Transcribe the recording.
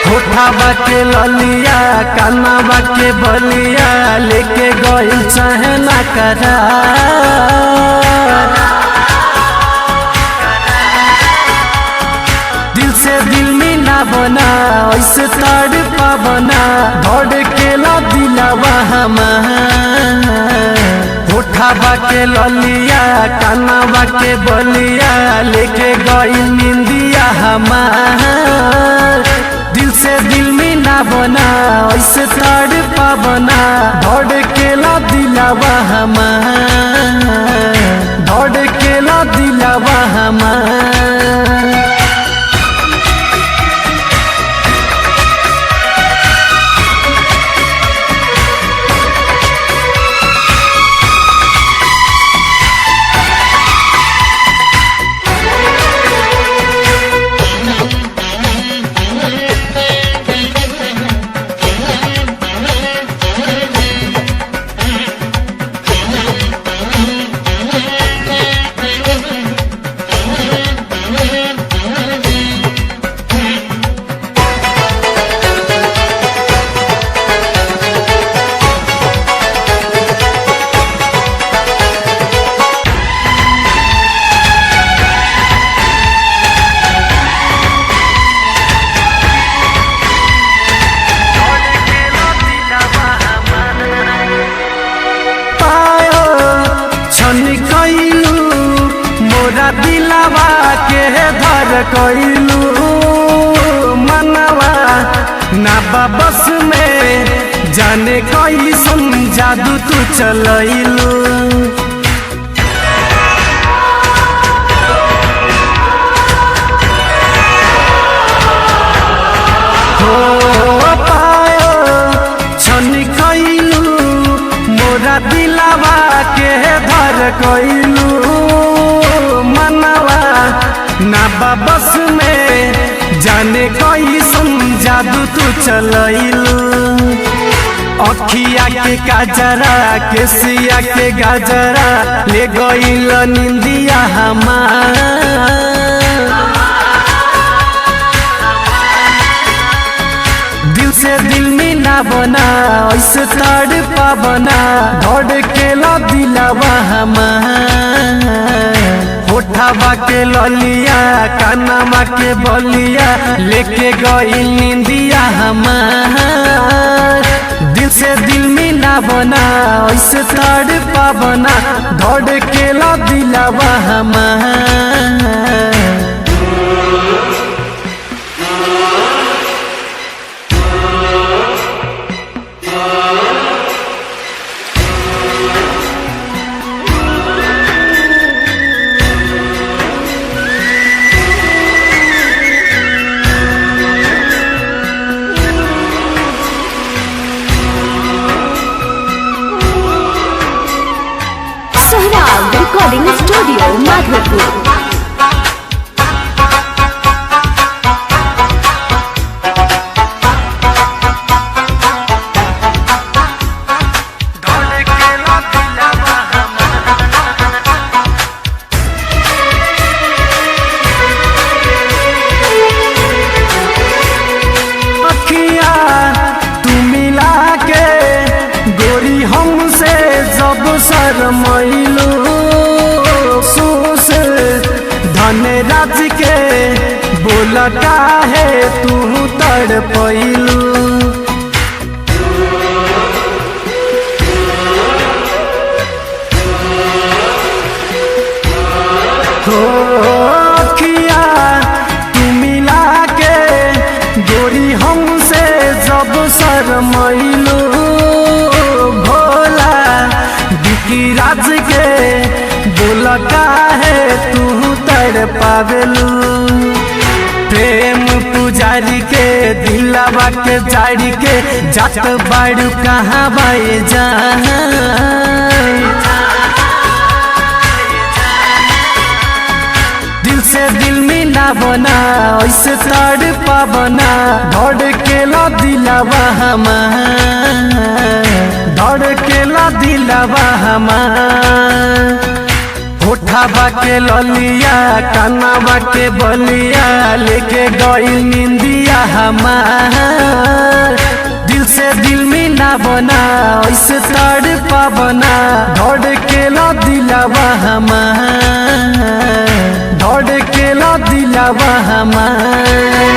होठावा के ललिया कानावा के बलिया लेके गइल चाहे ना करा। दिल से दिल में ना बना ऐसे तड़ पावना धड़केला दिलवा हमार। होठावा के ललिया कानावा के बलिया लेके गइल निंदिया हमार। दिल से दिल में ना बना ऐसे तड़ पावना धड़केला दिलवा हमार। धड़केला दिलवा हमार। मोरा दिलवा के धर कइलू मनवा ना बस में जाने कैसन जादू तू चलैलू। हो पायो छनी कइलू मोरा दिलवा के धर कइलू मनवा ना बस में जाने कैसन जादू तू चलैलू। अखिया के काजरा केसिया के गाजरा ले गइल निंदिया हमार। दिल से दिल में ना बना ऐसे तड़ पावना धड़केला दिलवा हमार। होठावा के ललिया कानावा के बलिया लेके गइल निंदिया हमार। दिल से दिल में ना बना ऐसे तड़ पावना धड़केला दिलवा हमार। Recording studio Madhopur. अखिया तू मिला के गोरी हमसे जब शरमैलू धन राज के बोला काहे तू तड़पैलू। हो अखिया तू मिला के गोरी हमसे जब शरमैलू भोला बिकी राज के बोला काहे तू पावेलू। प्रेम पुजारी के दिलवा के जाड़ी के जात बाड़ू कहाँ बाए जा। दिल से दिल में ना बना ऐसे तड़ पावना धड़केला दिलवा हमार। धड़केला दिलवा हमार। ओठाबा के ललिया कानाबा के बलिया लेके गइल निंदिया हमार। दिल से दिल मिला बना ऐसे तड़ पावना धड़ के ला दिलावा हमार, धड़ के ला दिलावा हमार।